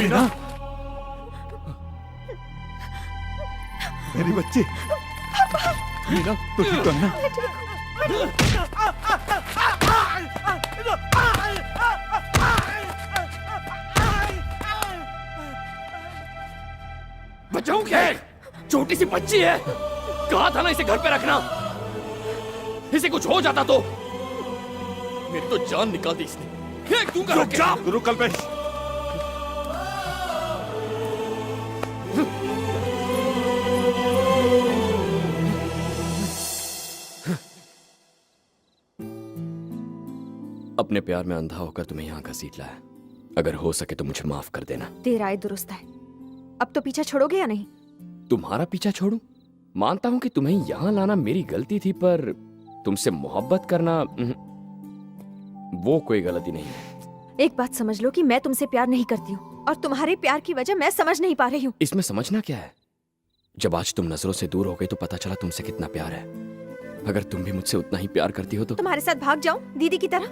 मीना, मेरी बच्ची मीना, तो ठीक तो है ना? बचाऊं क्या है? छोटी सी बच्ची है, कहा था ना इसे घर पे रखना। इसे कुछ हो जाता तो मेरी तो जान निकाल दी इसने। फेंक दूंगा। रुक जा, रुक कल्पेश। अपने प्यार में अंधा होकर तुम्हें यहाँ घसीट लाया। अगर हो सके तो मुझे माफ कर देना। तेरा राय दुरुस्त है। अब तो पीछा छोड़ोगे या नहीं? तुम्हारा पीछा छोड़ूं? मानता हूं कि तुम्हें यहाँ लाना मेरी गलती थी, पर तुमसे मोहब्बत करना वो कोई गलती नहीं है। एक बात समझ लो कि मैं तुमसे प्यार नहीं करती हूँ और तुम्हारे प्यार की वजह मैं समझ नहीं पा रही हूँ। इसमें समझना क्या है? जब आज तुम नजरों से दूर हो गई तो पता चला तुमसे कितना प्यार है। अगर तुम भी मुझसे उतना ही प्यार करती हो तो तुम्हारे साथ भाग जाऊं दीदी की तरह?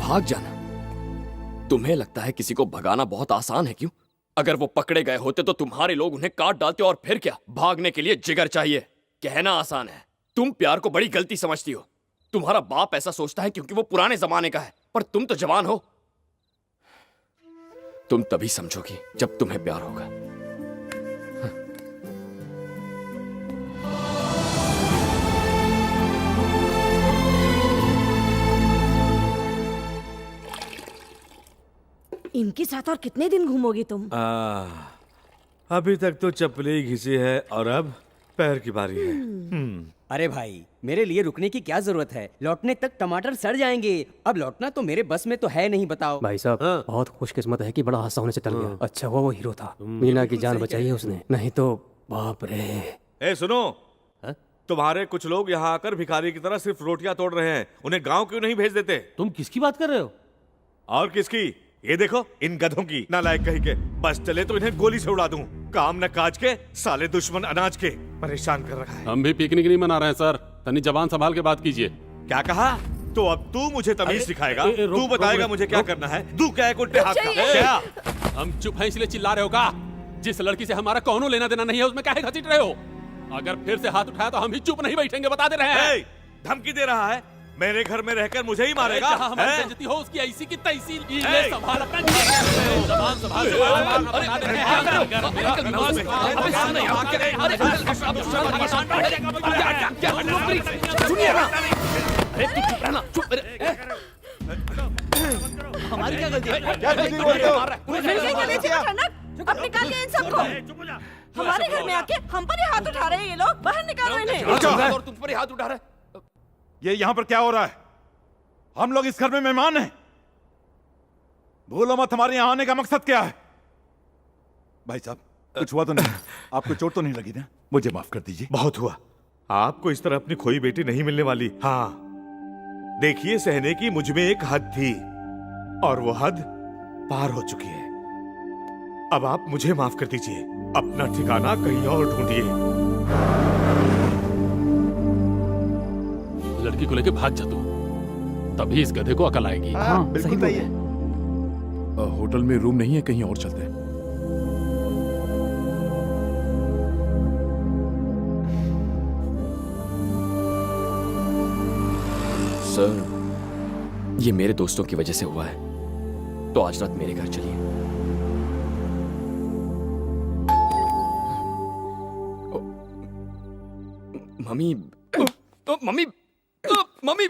भाग जाना? तुम्हें लगता है किसी को भगाना बहुत आसान है क्यों? अगर वो पकड़े गए होते तो तुम्हारे लोग उन्हें काट डालते और फिर क्या? भागने के लिए जिगर चाहिए। कहना आसान है, तुम प्यार को बड़ी गलती समझती हो। तुम्हारा बाप ऐसा सोचता है क्योंकि वो पुराने जमाने का है, पर तुम तो जवान हो। तुम तभी समझोगी जब तुम्हें प्यार होगा। इनके साथ और कितने दिन घूमोगी तुम? अभी तक तो चप्पलें ही घिसी है और अब पैर की बारी है। अरे भाई, मेरे लिए रुकने की क्या जरूरत है? लौटने तक टमाटर सड़ जाएंगे। अब लौटना तो मेरे बस में तो है नहीं, बताओ। भाई साहब, बहुत खुशकिस्मत है कि बड़ा हादसा होने से टल गया। अच्छा हुआ वो हीरो था, मीना की जान बचाई है उसने, नहीं तो बाप रे। ए सुनो, तुम्हारे कुछ लोग यहाँ आकर भिखारी की तरह सिर्फ रोटियां तोड़ रहे हैं। उन्हें गांव क्यों नहीं भेज देते? तुम किसकी बात कर रहे हो? और किसकी? ये देखो, इन गधों की। नालायक कहीं के, बस चले तो इन्हें गोली से उड़ा दूं। काम न काज के, साले दुश्मन अनाज के। परेशान कर रखा है। हम भी पिकनिक नहीं मना रहे हैं सर, तनी जबान संभाल के बात कीजिए। क्या कहा? तो अब तू मुझे तमीज सिखाएगा? तू बताएगा मुझे क्या करना है? तू क्या है कुत्ते हाथ का? क्या? हम चुप हैं इसलिए चिल्ला रहे हो का? जिस लड़की से हमारा कौनो लेना देना नहीं है उसमें काहे घसीट रहे हो? अगर फिर से हाथ उठाया तो हम भी चुप नहीं बैठेंगे, बता दे रहे हैं। धमकी दे रहा है? मेरे घर में रहकर मुझे ही मारेगा? हमारी बेइज्जती हो उसकी ऐसी की तैसी। ये संभाल अपना जबान संभाल हमारी क्या गलती है? अब निकालिए इन सबको। हमारे घर में आके हम पर ही हाथ उठा रहे हैं ये लोग। बाहर निकालो इन्हें। और तुम पर ही हाथ उठा रहे? ये यहाँ पर क्या हो रहा है? हम लोग इस घर में मेहमान हैं। भूलो मत हमारे यहाँ आने का मकसद क्या है। भाई साहब, कुछ हुआ तो नहीं? आपको चोट तो नहीं लगी ना? मुझे माफ कर दीजिए। बहुत हुआ। आपको इस तरह अपनी खोई बेटी नहीं मिलने वाली। हाँ, देखिए, सहने की मुझ में एक हद थी और वो हद पार हो चुकी है। अब आप मुझे माफ कर दीजिए। अपना ठिकाना कहीं और ढूंढिए। लड़की को लेके भाग जा तू, तभी इस गधे को अकल आएगी। हाँ, बिल्कुल सही है। होटल में रूम नहीं है, कहीं और चलते हैं। सर, ये मेरे दोस्तों की वजह से हुआ है, तो आज रात मेरे घर चलिए। मम्मी, मम्मी, मम्मी,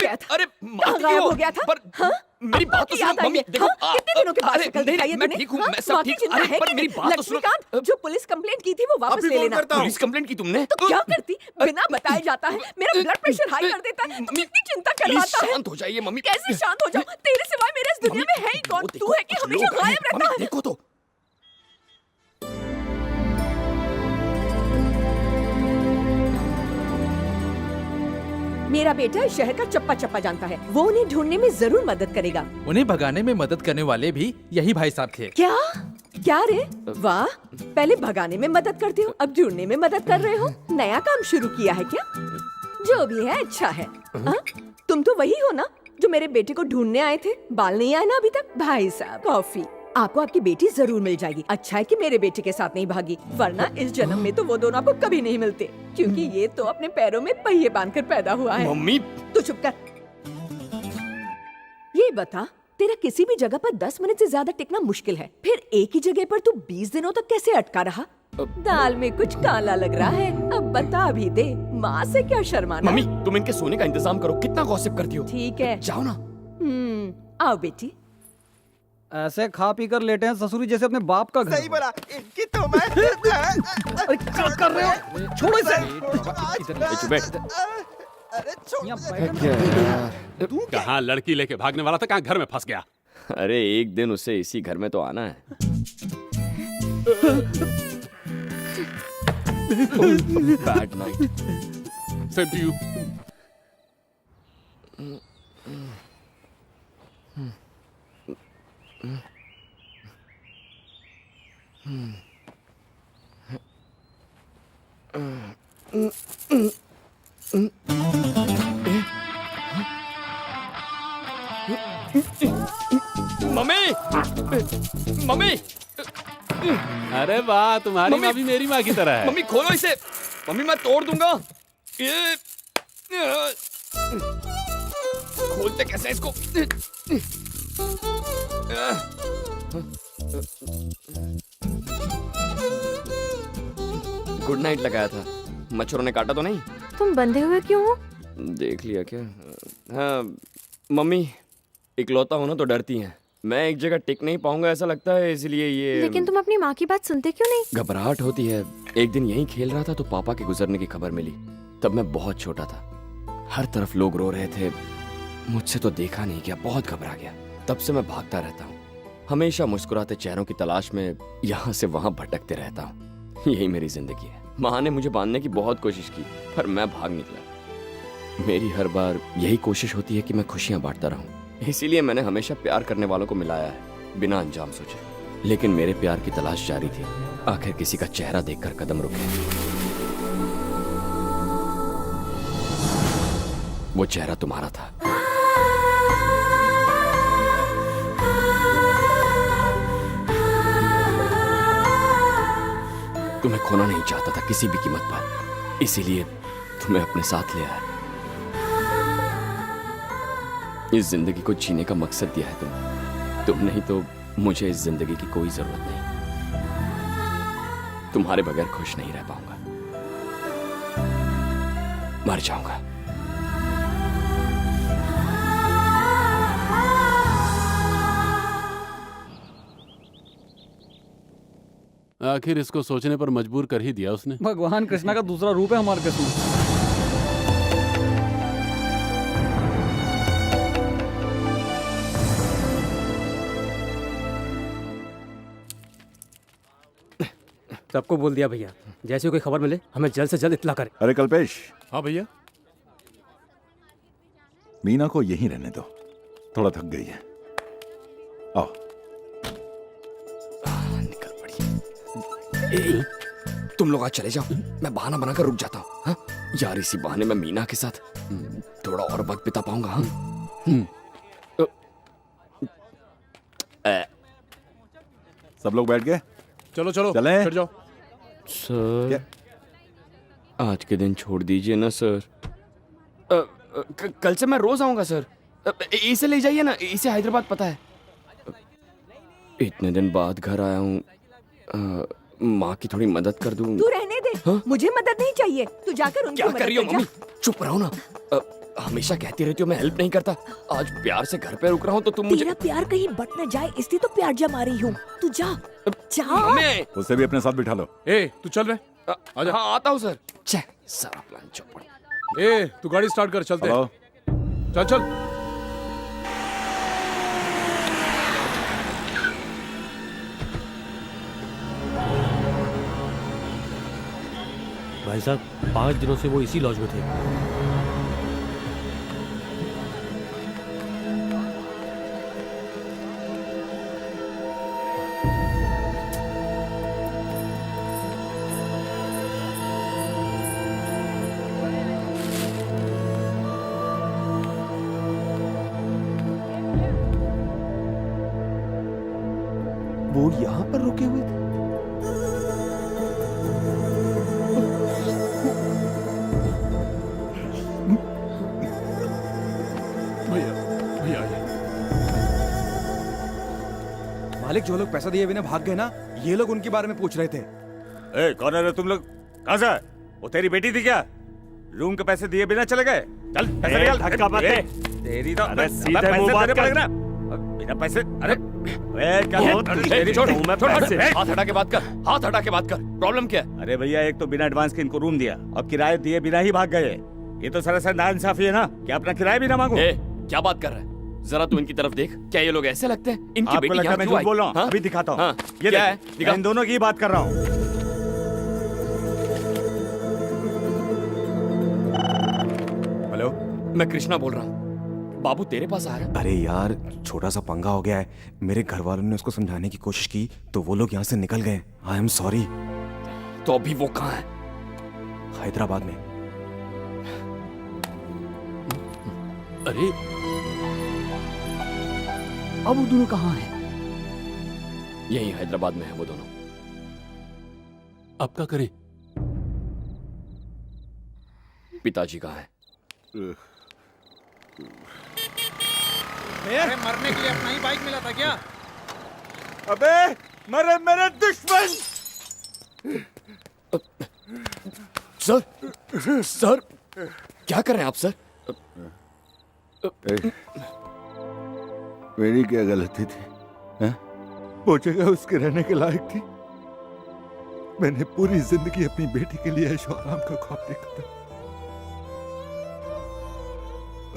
अरे गायब हो गया था? पर मेरी बात तो सुनो मम्मी। देखो, कितने दिनों के बाद शक्ल दिखाई है मैं तूने? ठीक हूँ, मैं सब ठीक हूँ। अरे पर मेरी बात तो सुनो। लक्ष्मीकांत, जो पुलिस कंप्लेंट की थी वो वापस ले लेना। पुलिस कंप्लेंट की तुमने? तो क्या करती? बिना बताए जाता है, मेरा ब्लड प्रेशर हाई कर देता है, कितनी चिंता करवाता है। शांत हो जाइए मम्मी। कैसे शांत हो जाऊं? तेरे सिवाय मेरे इस दुनिया में है ही कौन? तू है कि हमेशा गायब रहता है? देखो तो, मेरा बेटा इस शहर का चप्पा चप्पा जानता है। वो उन्हें ढूंढने में जरूर मदद करेगा। उन्हें भगाने में मदद करने वाले भी यही भाई साहब थे। क्या? क्या रे? वाह, पहले भगाने में मदद करते हो, अब ढूंढने में मदद कर रहे हो। नया काम शुरू किया है क्या? जो भी है अच्छा है। तुम तो वही हो ना जो मेरे बेटे को ढूंढने आए थे? बाल नहीं आए ना अभी तक? भाई साहब कॉफी, आपको आपकी बेटी जरूर मिल जाएगी। अच्छा है कि मेरे बेटे के साथ नहीं भागी, वरना इस जन्म में तो वो दोनों आपको कभी नहीं मिलते, क्योंकि ये तो अपने पैरों में पहिए बांधकर पैदा हुआ है। मम्मी तू चुप कर। ये बता, तेरा किसी भी जगह पर 10 मिनट से ज्यादा टिकना मुश्किल है, फिर एक ही जगह पर तू 20 दिनों तक कैसे अटका रहा? दाल में कुछ काला लग रहा है, अब बता भी दे, माँ से क्या शर्माना? मम्मी तुम इनके सोने का इंतजाम करो, कितना गॉसिप करती हो। ठीक है, जाओ ना। आओ बेटी। ऐसे खा पी कर लेटे हैं ससुरी जैसे अपने बाप का घर। सही बोला कि तो मैं अरे क्या कर रहे हो? छोड़ो इसे। अरे छोड़ कहाँ लड़की लेके भागने वाला था, कहाँ घर में फंस गया। अरे एक दिन उसे इसी घर में तो आना है। Bad night. Same to you. Mummy mummy अरे वाह, तुम्हारी माँ भी मेरी माँ की तरह है। मम्मी खोलो इसे। मम्मी मैं तोड़ दूंगा। ये खोलते कैसे हैं इसको? गुड नाइट लगाया था, मच्छरों ने काटा तो नहीं? तुम बंधे हुए क्यों हो? देख लिया क्या? हाँ मम्मी, इकलौता हो ना तो डरती हैं। मैं एक जगह टिक नहीं पाऊंगा ऐसा लगता है, इसलिए ये। लेकिन तुम अपनी माँ की बात सुनते क्यों नहीं? घबराहट होती है। एक दिन यहीं खेल रहा था तो पापा के गुजरने की खबर मिली। तब मैं बहुत छोटा था, हर तरफ लोग रो रहे थे, मुझसे तो देखा नहीं गया, बहुत घबरा गया। तब से मैं भागता रहता हूँ, हमेशा मुस्कुराते चेहरों की तलाश में यहाँ से वहाँ भटकते रहता हूँ। यही मेरी जिंदगी है। माँ ने मुझे बांधने की बहुत कोशिश की, पर मैं भाग निकला। मेरी हर बार यही कोशिश होती है कि मैं खुशियाँ बांटता रहूँ, इसीलिए मैंने हमेशा प्यार करने वालों को मिलाया है, बिना अंजाम सोचे। लेकिन मेरे प्यार की तलाश जारी थी। आखिर किसी का चेहरा देखकर कदम रुके। वो चेहरा तुम्हारा था। तुम्हें खोना नहीं चाहता था किसी भी कीमत पर, इसीलिए तुम्हें अपने साथ ले आया। इस जिंदगी को जीने का मकसद दिया है तुम नहीं तो मुझे इस जिंदगी की कोई जरूरत नहीं। तुम्हारे बगैर खुश नहीं रह पाऊंगा, मर जाऊंगा। आखिर इसको सोचने पर मजबूर कर ही दिया उसने। भगवान कृष्णा का दूसरा रूप है हमारे कृष्ण। सबको बोल दिया भैया, जैसे कोई खबर मिले हमें जल्द से जल्द इत्तला करे। अरे कल्पेश, हाँ भैया। मीना को यहीं रहने दो, थोड़ा थक गई है। आओ। निकल पड़ी। तुम लोग आज चले जाओ, मैं बहाना बनाकर रुक जाता हूँ। हाँ? यार इसी बहाने मैं मीना के साथ थोड़ा और वक्त बिता पाऊंगा। हाँ? सब लोग बैठ गए? चलो चलो चलें? फिर जाओ। सर आज के दिन छोड़ दीजिए ना सर। कल से मैं रोज आऊंगा सर। इसे ले जाइए ना, इसे हैदराबाद पता है। इतने दिन बाद घर आया हूँ, माँ की थोड़ी मदद कर दूं। तू रहने दे। हाँ? मुझे मदद नहीं चाहिए, तू जाकर उनकी क्या मदद कर रही हो कर जा। मम्मी? चुप रहो ना। हमेशा कहती रहती हो मैं हेल्प नहीं करता, आज प्यार से घर पे रुक रहा हूँ तो तुम मुझे। तेरा प्यार कहीं बट न जाए इसलिए तो प्यार जमा रही हूँ। तू जा जा। मम्मी! उसे भी अपने साथ बिठा लो। ए तू चल रहे। आजा। हाँ आता हूँ सर। छे सारा प्लान चौपड़। ए तू गाड़ी स्टार्ट कर, चलते हेलो। हैं। चल चल। भाई साहब 5 दिनों से वो इसी लॉज में थे। वो यहाँ पर रुके हुए थे। भैया भैया आइए। मालिक, जो लोग पैसा दिए बिना भाग गए ना, ये लोग उनके बारे में पूछ रहे थे। ए, कौन है रे तुम लोग? कहां से? वो तेरी बेटी थी क्या? रूम के पैसे दिए बिना चले गए? चल पैसे निकाल। धक्का मत दे। तेरी तो अरे सीधे पैसे मुंह बात देने कर। पड़ेगा ना। बिना पैसे, अरे क्या तेरी छोड़, तो मैं छोड़, पैसे। हाथ हटा के बात कर, हाथ हटा के बात कर। प्रॉब्लम क्या है? अरे भैया, एक तो बिना एडवांस के इनको रूम दिया, अब किराए दिए बिना ही भाग गए। ये तो सरासर नाइंसाफी है ना कि अपना किराया भी ना मांगो। ए, क्या बात कर रहा है? जरा तू इनकी तरफ देख, क्या ये लोग ऐसे लगते हैं? इनकी आपको बेटी लगता है यहाँ मैं क्यों झूठ बोल रहा हूँ? आई? हाँ? अभी दिखाता हूँ। हाँ, ये क्या देख, है? दिखा। मैं इन दोनों की ही बात कर रहा हूँ। हेलो, मैं कृष्णा बोल रहा हूँ। बाबू तेरे पास आ रहा है? अरे यार, छोटा सा पंगा हो गया है। मेरे घर वालों ने उसको समझाने की कोशिश की तो वो लोग यहाँ से निकल गए। I am sorry. तो अभी वो कहाँ है? हैदराबाद में। अरे अब वो दोनों कहाँ हैं? यही हैदराबाद में है वो दोनों। अब क्या करें? पिताजी कहाँ है? अरे मरने के लिए अपना ही बाइक मिला था क्या? अबे मरे मेरे दुश्मन! सर, सर, क्या कर रहे हैं आप सर? मेरी क्या गलती थी? हैं? वो जगह उसके रहने के लायक थी। मैंने पूरी जिंदगी अपनी बेटी के लिए ऐशो आराम का ख्वाब देखा था,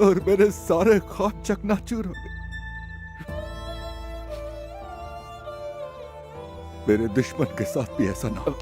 और मेरे सारे ख्वाब चकनाचूर हो गए। मेरे दुश्मन के साथ भी ऐसा ना हो।